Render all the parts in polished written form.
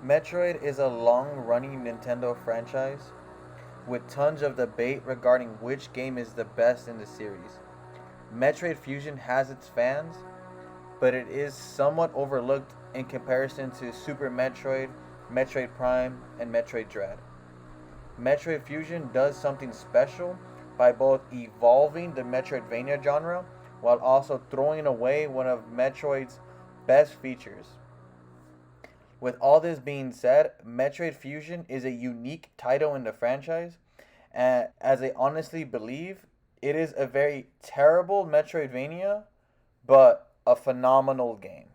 Metroid is a long-running Nintendo franchise with tons of debate regarding which game is the best in the series. Metroid Fusion has its fans, but it is somewhat overlooked in comparison to Super Metroid, Metroid Prime, and Metroid Dread. Metroid Fusion does something special by both evolving the Metroidvania genre while also throwing away one of Metroid's best features. With all this being said, Metroid Fusion is a unique title in the franchise, and as I honestly believe, it is a very terrible Metroidvania, but a phenomenal game.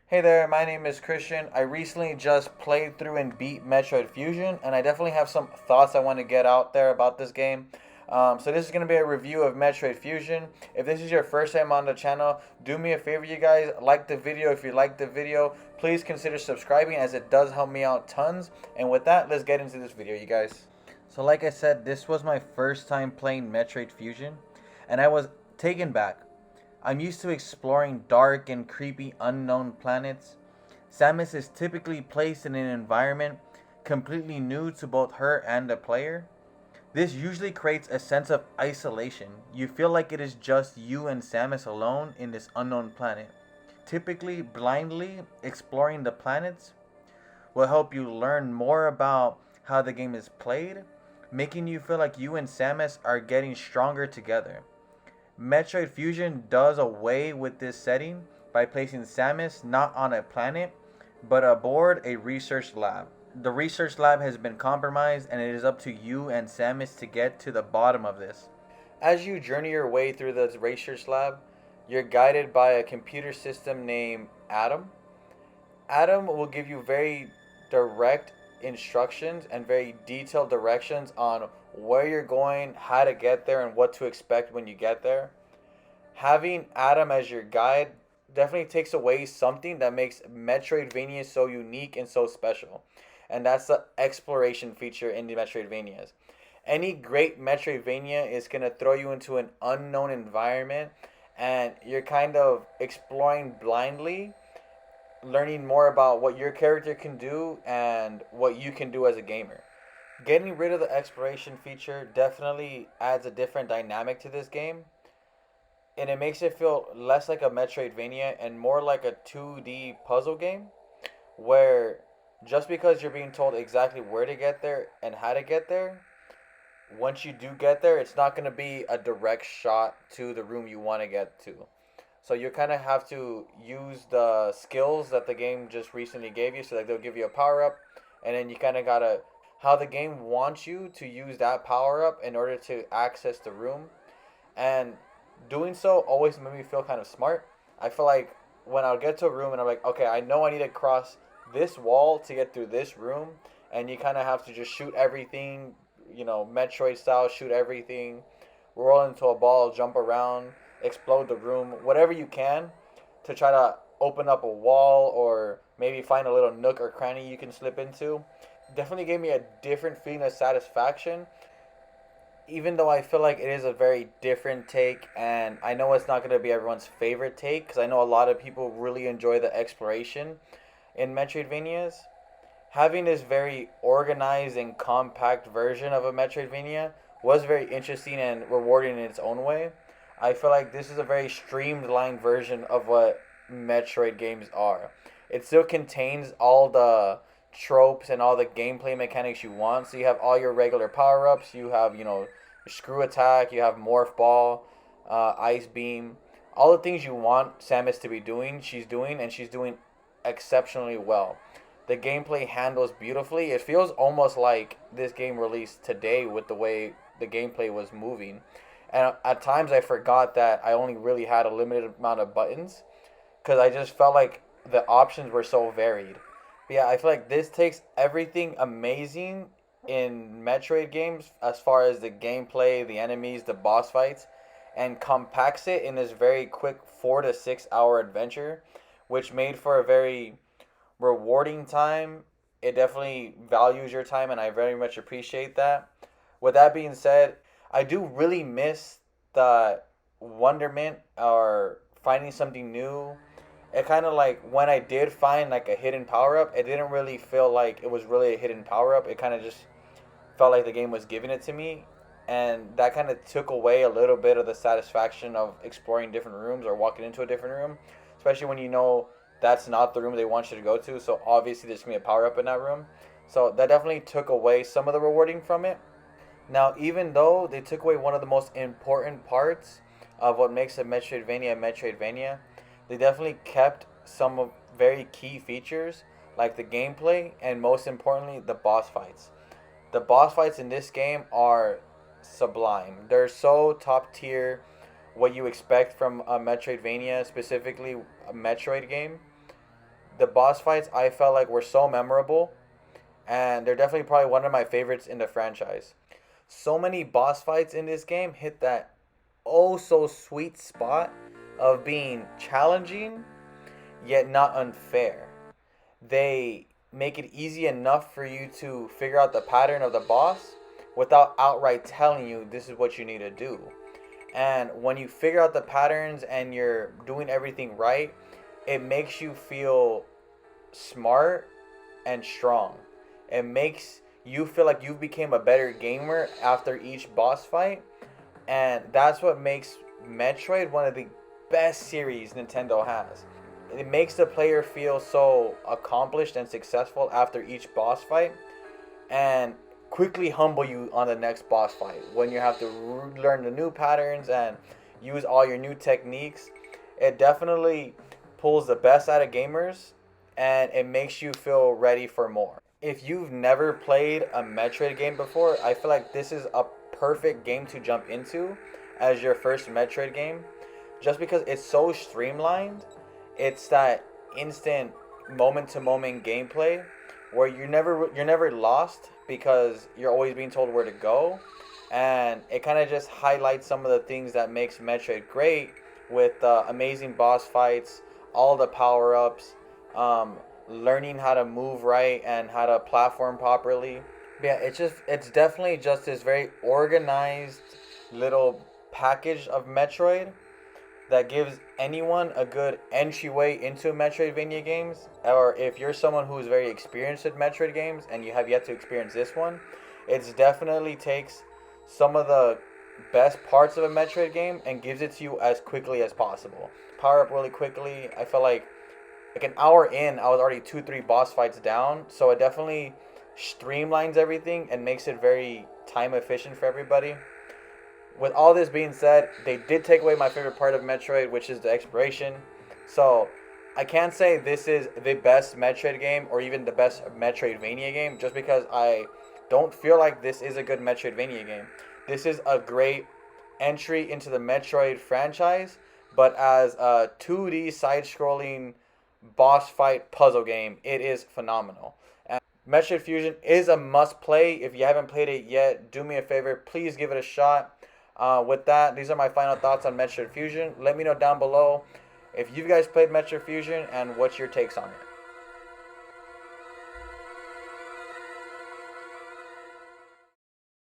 Hey there, my name is Christian. I recently just played through and beat Metroid Fusion, and I definitely have some thoughts I want to get out there about this game. So this is going to be a review of Metroid Fusion. If this is your first time on the channel, do me a favor, you guys. Like the video. If you like the video, please consider subscribing as it does help me out tons. And with that, let's get into this video, you guys. So like I said, this was my first time playing Metroid Fusion, and I was taken back. I'm used to exploring dark and creepy unknown planets. Samus is typically placed in an environment completely new to both her and the player. This usually creates a sense of isolation. You feel like it is just you and Samus alone in this unknown planet. Typically, blindly exploring the planets will help you learn more about how the game is played, making you feel like you and Samus are getting stronger together. Metroid Fusion does away with this setting by placing Samus not on a planet, but aboard a research lab. The research lab has been compromised, and it is up to you and Samus to get to the bottom of this. As you journey your way through the research lab, you're guided by a computer system named Adam. Adam will give you very direct instructions and very detailed directions on where you're going, how to get there, and what to expect when you get there. Having Adam as your guide definitely takes away something that makes Metroidvania so unique and so special. And that's the exploration feature in the Metroidvanias. Any great Metroidvania is going to throw you into an unknown environment, and you're kind of exploring blindly, learning more about what your character can do and what you can do as a gamer. Getting rid of the exploration feature definitely adds a different dynamic to this game, and it makes it feel less like a Metroidvania and more like a 2D puzzle game, where just because you're being told exactly where to get there and how to get there, once you do get there, it's not going to be a direct shot to the room you want to get to. So you kind of have to use the skills that the game just recently gave you. So like they'll give you a power up, and then you kind of gotta how the game wants you to use that power up in order to access the room, and doing so always made me feel kind of smart. I feel like when I'll get to a room and I'm like, okay, I know I need to cross this wall to get through this room, and you kind of have to just shoot everything, Metroid style, shoot everything, roll into a ball, jump around, explode the room, whatever you can to try to open up a wall or maybe find a little nook or cranny you can slip into. Definitely gave me a different feeling of satisfaction, even though I feel like it is a very different take, and I know it's not going to be everyone's favorite take because I know a lot of people really enjoy the exploration in Metroidvanias. Having this very organized and compact version of a Metroidvania was very interesting and rewarding in its own way. I feel like this is a very streamlined version of what Metroid games are. It still contains all the tropes and all the gameplay mechanics you want. So you have all your regular power ups. You have your screw attack. You have morph ball, ice beam, all the things you want Samus to be doing. She's doing, and she's doing exceptionally well. The gameplay handles beautifully. It feels almost like this game released today with the way the gameplay was moving. And at times I forgot that I only really had a limited amount of buttons because I just felt like the options were so varied. But yeah, I feel like this takes everything amazing in Metroid games as far as the gameplay, the enemies, the boss fights, and compacts it in this very quick 4 to 6 hour adventure, which made for a very rewarding time. It definitely values your time, and I very much appreciate that. With that being said, I do really miss the wonderment or finding something new it kind of like when I did find like a hidden power up, it didn't really feel like it was really a hidden power up. It kind of just felt like the game was giving it to me, and that kind of took away a little bit of the satisfaction of exploring different rooms or walking into a different room, especially when you know that's not the room they want you to go to. So obviously there's gonna be a power up in that room. So that definitely took away some of the rewarding from it. Now, even though they took away one of the most important parts of what makes a Metroidvania, they definitely kept some of very key features like the gameplay and most importantly the boss fights. The boss fights in this game are sublime. They're so top tier, what you expect from a Metroidvania, specifically a Metroid game. The boss fights I felt like were so memorable, and they're definitely probably one of my favorites in the franchise. So many boss fights in this game hit that oh so sweet spot of being challenging yet not unfair. They make it easy enough for you to figure out the pattern of the boss without outright telling you this is what you need to do. And when you figure out the patterns and you're doing everything right, it makes you feel smart and strong. It makes you feel like you became a better gamer after each boss fight, and that's what makes Metroid one of the best series Nintendo has. It makes the player feel so accomplished and successful after each boss fight, and quickly humble you on the next boss fight when you have to learn the new patterns and use all your new techniques. It definitely pulls the best out of gamers, and it makes you feel ready for more. If you've never played a Metroid game before, I feel like this is a perfect game to jump into as your first Metroid game, just because it's so streamlined. It's that instant moment to moment gameplay where you're never lost because you're always being told where to go, and it kind of just highlights some of the things that makes Metroid great with amazing boss fights, all the power ups, learning how to move right and how to platform properly. But yeah, it's definitely just this very organized little package of Metroid that gives anyone a good entryway into Metroidvania games. Or if you're someone who is very experienced with Metroid games and you have yet to experience this one, it definitely takes some of the best parts of a Metroid game and gives it to you as quickly as possible. Power up really quickly. I felt like an hour in, I was already 2 3 boss fights down. So it definitely streamlines everything and makes it very time efficient for everybody. With all this being said, they did take away my favorite part of Metroid, which is the exploration. So I can't say this is the best Metroid game or even the best Metroidvania game just because I don't feel like this is a good Metroidvania game. This is a great entry into the Metroid franchise, but as a 2D side scrolling boss fight puzzle game, it is phenomenal. And Metroid Fusion is a must play. If you haven't played it yet, do me a favor, please give it a shot. With that, these are my final thoughts on Metroid Fusion. Let me know down below if you guys played Metroid Fusion and what's your takes on it.